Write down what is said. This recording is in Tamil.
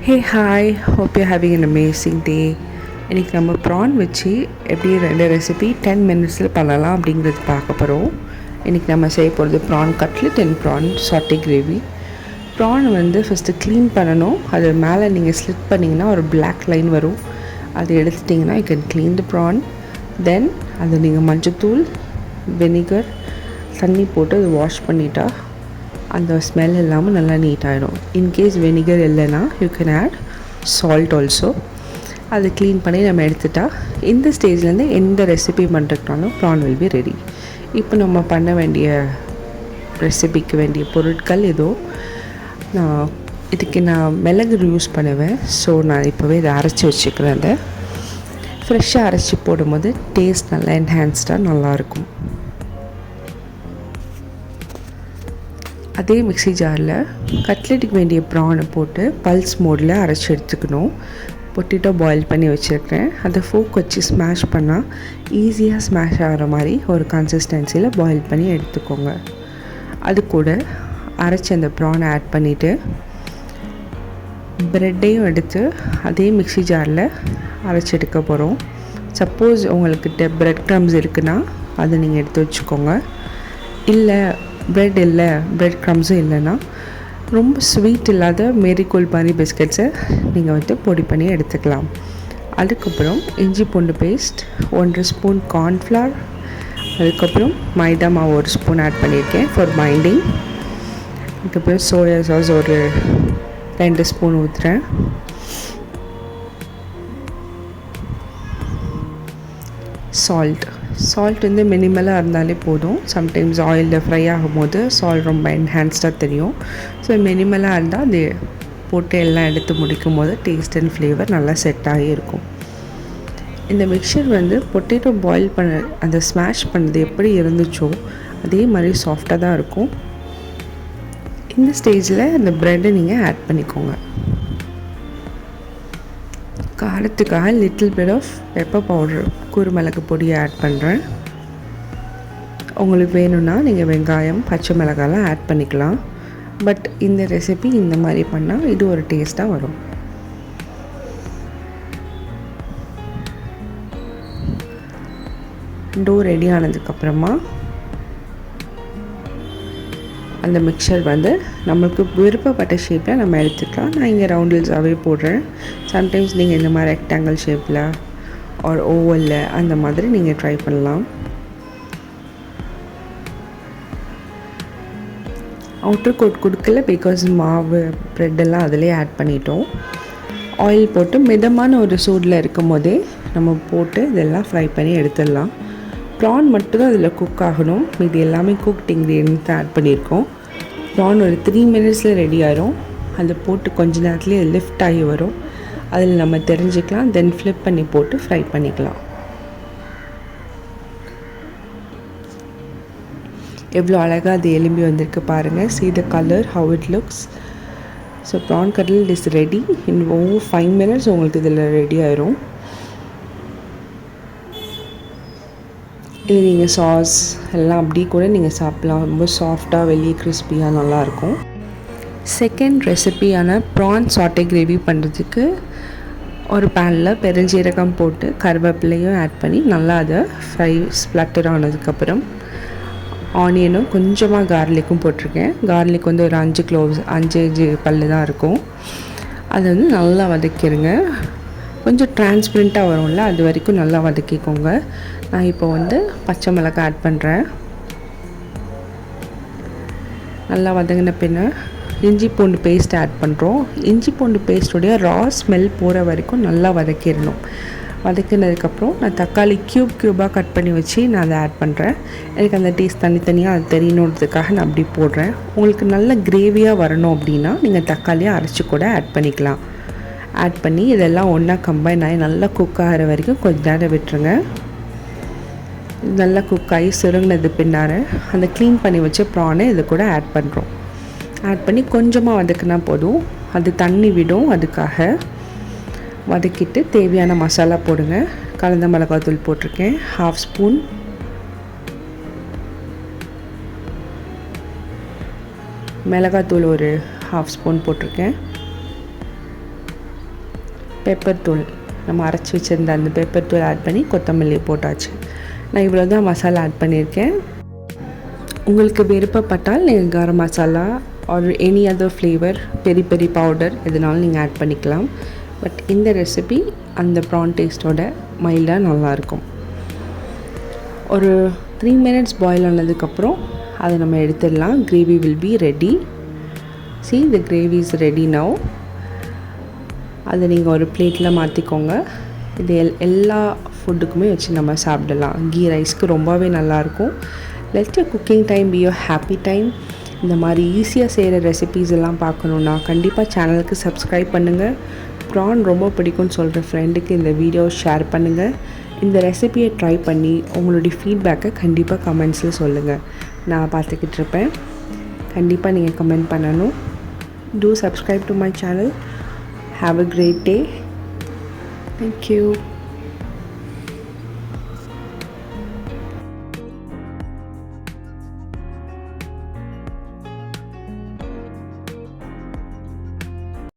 Hey, hi, hope you're having an amazing day. இன்றைக்கி நம்ம ப்ரான் வச்சு எப்படி ரெண்டு ரெசிபி 10 மினிட்ஸில் பண்ணலாம் அப்படிங்கிறது பார்க்க போகிறோம். இன்றைக்கி நம்ம செய்ய போகிறது ப்ரான் கட்லெட் அண்ட் ப்ரான் சாட்டே கிரேவி. ப்ரான் ஃபஸ்ட்டு க்ளீன் பண்ணணும். அது மேலே நீங்கள் ஸ்லிட் பண்ணிங்கன்னா ஒரு பிளாக் லைன் வரும். அது எடுத்துட்டிங்கன்னா you can clean the prawn. Then அது நீங்கள் மஞ்சத்தூள், வினிகர், தண்ணி போட்டு அது வாஷ் பண்ணிட்டா அந்த ஸ்மெல் இல்லாமல் நல்லா நீட் ஆகிடும். இன்கேஸ் வினிகர் இல்லைன்னா you can add salt also. அது க்ளீன் பண்ணி நம்ம எடுத்துட்டா இந்த ஸ்டேஜ்லேருந்து எந்த ரெசிபி பண்ணுறதுனாலும் ப்ரான் வில் பி ரெடி. இப்போ நம்ம பண்ண வேண்டிய ரெசிபிக்கு வேண்டிய பொருட்கள் ஏதோ இதுக்கு நான் மிளகு யூஸ் பண்ணுவேன். ஸோ நான் இப்போவே இதை அரைச்சி வச்சுக்கிறேன். அதை ஃப்ரெஷ்ஷாக அரைச்சி போடும்போது டேஸ்ட் நல்லா என்ஹான்ஸ்டாக நல்லாயிருக்கும். அதே மிக்ஸி ஜாரில் கட்லெட்டுக்கு வேண்டிய ப்ரானை போட்டு பல்ஸ் மோடில் அரைச்சி எடுத்துக்கணும். பொட்டேட்டோ பாயில் பண்ணி வச்சுருக்கேன். அதை ஃபோக் வச்சு ஸ்மாஷ் பண்ணால் ஈஸியாக ஸ்மாஷ் ஆகிற மாதிரி ஒரு கன்சிஸ்டன்சியில் பாயில் பண்ணி எடுத்துக்கோங்க. அது கூட அரைச்சி அந்த ப்ரானை ஆட் பண்ணிவிட்டு ப்ரெட்டையும் எடுத்து அதே மிக்ஸி ஜாரில் அரைச்சி எடுக்க போகிறோம். சப்போஸ் உங்களுக்கு ப்ரெட் க்ரம்ஸ் இருக்குன்னா அதை நீங்கள் எடுத்து வச்சுக்கோங்க. இல்லை ப்ரெட் க்ரம்ஸும் இல்லைன்னா ரொம்ப ஸ்வீட் இல்லாத மேரிகோல்ட் மாதிரி பிஸ்கட்ஸை நீங்கள் பொடி பண்ணி எடுத்துக்கலாம். அதுக்கப்புறம் இஞ்சி பூண்டு பேஸ்ட் 1 ஸ்பூன் கார்ன்ஃப்ளவர், அதுக்கப்புறம் மைதா மாவு 1 ஸ்பூன் ஆட் பண்ணியிருக்கேன் ஃபார் பைண்டிங். அதுக்கப்புறம் சோயா சாஸ் ஒரு 2 ஸ்பூன் ஊற்றுறேன். சால்ட் மினிமலாக இருந்தாலே போதும். சம்டைம்ஸ் ஆயிலில் ஃப்ரை ஆகும்போது சால்ட் ரொம்ப என்ஹான்ஸ்டாக தெரியும். ஸோ மினிமலாக இருந்தால் அது போட்டு எல்லாம் எடுத்து முடிக்கும் போது டேஸ்ட் அண்ட் ஃப்ளேவர் நல்லா செட் ஆகி இருக்கும். இந்த மிக்சர் பொட்டேட்டோ பாயில் பண்ண அந்த ஸ்மாஷ் பண்ணது எப்படி இருந்துச்சோ அதே மாதிரி சாஃப்டாக தான் இருக்கும். இந்த ஸ்டேஜில் அந்த ப்ரெட்டை நீங்கள் ஆட் பண்ணிக்கோங்க. காரத்துக்காக little bit of pepper powder, குருமிளகு பொடியை ஆட் பண்ணுறேன். உங்களுக்கு வேணும்னா நீங்கள் வெங்காயம், பச்சை மிளகாலாம் ஆட் பண்ணிக்கலாம். பட் இந்த ரெசிபி இந்த மாதிரி பண்ணால் இது ஒரு டேஸ்ட்டாக வரும். டோ ரெடி ஆனதுக்கப்புறமா அந்த மிக்சர் நம்மளுக்கு விருப்பப்பட்ட ஷேப்பில் நம்ம எடுத்துக்கலாம். நான் இங்கே ரவுண்டில்ஸாகவே போடுறேன். சம்டைம்ஸ் நீங்கள் இந்த மாதிரி ரெக்டாங்கிள் ஷேப்பில் ஆர் ஓவலில் அந்த மாதிரி நீங்கள் ட்ரை பண்ணலாம். அவுட்டர் கோட் கொடுக்கல, பிகாஸ் மாவு ப்ரெட்டெல்லாம் அதிலே ஆட் பண்ணிட்டோம். ஆயில் போட்டு மிதமான ஒரு சூடில் இருக்கும் போதே நம்ம போட்டு இதெல்லாம் ஃப்ரை பண்ணி எடுத்துடலாம். ப்ரான் மட்டும்தான் அதில் குக் ஆகணும். இது எல்லாமே குக்ட் இன்க்ரீடியன்ட் தான் ஆட் பண்ணியிருக்கோம். ப்ரான் ஒரு 3 மினிட்ஸில் ரெடி ஆயிரும். அதை போட்டு கொஞ்ச நேரத்துலேயே லிஃப்ட் ஆகி வரும். அதில் நம்ம தெரிஞ்சுக்கலாம். தென் ஃப்ளிப் பண்ணி போட்டு ஃப்ரை பண்ணிக்கலாம். எவ்வளோ அழகாக அது எலும்பி வந்திருக்கு பாருங்கள். See the color, how it looks. So PRAN cutlet is ready. In over 5 minutes உங்களுக்கு இதில் ரெடி ஆயிரும். இது நீங்கள் சாஸ் எல்லாம் அப்படி கூட நீங்கள் சாப்பிட்லாம். ரொம்ப சாஃப்டாக வெளியே கிறிஸ்பியாக நல்லாயிருக்கும். செகண்ட் ரெசிபியான ப்ரான் சாட்டே கிரேவி பண்ணுறதுக்கு ஒரு பேனில் பெருஞ்சீரகம் போட்டு கருவேப்பிலையும் ஆட் பண்ணி நல்லா அதை ஃப்ரை ஸ்ப்ளட்டர் ஆனதுக்கப்புறம் ஆனியனும் கொஞ்சமாக கார்லிக்கும் போட்டிருக்கேன். கார்லிக் ஒரு 5 க்ளோவ்ஸ் 5 பல்லு தான் இருக்கும். அதை நல்லா வதக்கிடுங்க. கொஞ்சம் டிரான்ஸ்பரண்ட்டாக வரும்ல, அது வரைக்கும் நல்லா வதக்கிக்கோங்க. நான் இப்போ பச்சை மிளகாய் ஆட் பண்ணுறேன். நல்லா வதங்கின பின்ன இஞ்சி பூண்டு பேஸ்ட் ஆட் பண்ணுறோம். இஞ்சி பூண்டு பேஸ்ட்டுடைய ரா ஸ்மெல் போகிற வரைக்கும் நல்லா வதக்கிடணும். வதக்கினதுக்கப்புறம் நான் தக்காளி க்யூபாக கட் பண்ணி வச்சு நான் அதை ஆட் பண்ணுறேன். எனக்கு அந்த டேஸ்ட் தனித்தனியாக அது தெரியணுன்றதுக்காக நான் அப்படி போடுறேன். உங்களுக்கு நல்ல கிரேவியாக வரணும் அப்படின்னா நீங்கள் தக்காளியை அரைச்சி கூட ஆட் பண்ணிக்கலாம். ஆட் பண்ணி இதெல்லாம் ஒன்றா கம்பைன் ஆகி நல்லா குக் ஆகிற வரைக்கும் கொஞ்ச நேரம் விட்டுருங்க. நல்லா குக் ஆகி சுருங்கினது பின்னார அந்த க்ளீன் பண்ணி வச்ச ப்ரானை இது கூட ஆட் பண்ணுறோம். ஆட் பண்ணி கொஞ்சமாக வதக்கினா போதும். அது தண்ணி விடும். அதுக்காக வதக்கிட்டு தேவையான மசாலா போடுங்க. கலந்த மிளகாத்தூள் போட்டிருக்கேன் 1/2 ஸ்பூன். மிளகாத்தூள் ஒரு 1/2 ஸ்பூன் போட்டிருக்கேன். பெப்பர் தூள், நம்ம அரைச்சி வச்சுருந்த அந்த பெப்பர் தூள் ஆட் பண்ணி கொத்தமல்லி போட்டாச்சு. நான் இவ்வளோ தான் மசாலா ஆட் பண்ணியிருக்கேன். உங்களுக்கு விருப்பப்பட்டால் நீங்கள் garam masala or any other flavour, peri peri powder எதுனாலும் நீங்கள் ஆட் பண்ணிக்கலாம். பட் இந்த ரெசிபி அந்த ப்ரான் டேஸ்ட்டோட மைல்டாக நல்லாயிருக்கும். ஒரு 3 minutes பாயில் ஆனதுக்கப்புறம் அதை நம்ம எடுத்துடலாம். Gravy will be ready. See, the gravy is ready now. அதை நீங்கள் ஒரு பிளேட்டில் மாற்றிக்கோங்க. இது எல்லா ஃபுட்டுக்குமே வச்சு நம்ம சாப்பிடலாம். கீ ரைஸ்க்கு ரொம்பவே நல்லாயிருக்கும். Let your cooking time be your happy time. இந்த மாதிரி ஈஸியாக செய்கிற ரெசிபீஸ் எல்லாம் பார்க்கணுன்னா கண்டிப்பாக சேனலுக்கு சப்ஸ்கிரைப் பண்ணுங்கள். ப்ரான் ரொம்ப பிடிக்கும்னு சொல்கிற ஃப்ரெண்டுக்கு இந்த வீடியோ ஷேர் பண்ணுங்கள். இந்த ரெசிபியை ட்ரை பண்ணி உங்களுடைய ஃபீட்பேக்கை கண்டிப்பாக கமெண்ட்ஸில் சொல்லுங்கள். நான் பார்த்துக்கிட்டு இருப்பேன். கண்டிப்பாக நீங்கள் கமெண்ட் பண்ணணும். Do subscribe to my channel. Have a great day. Thank you.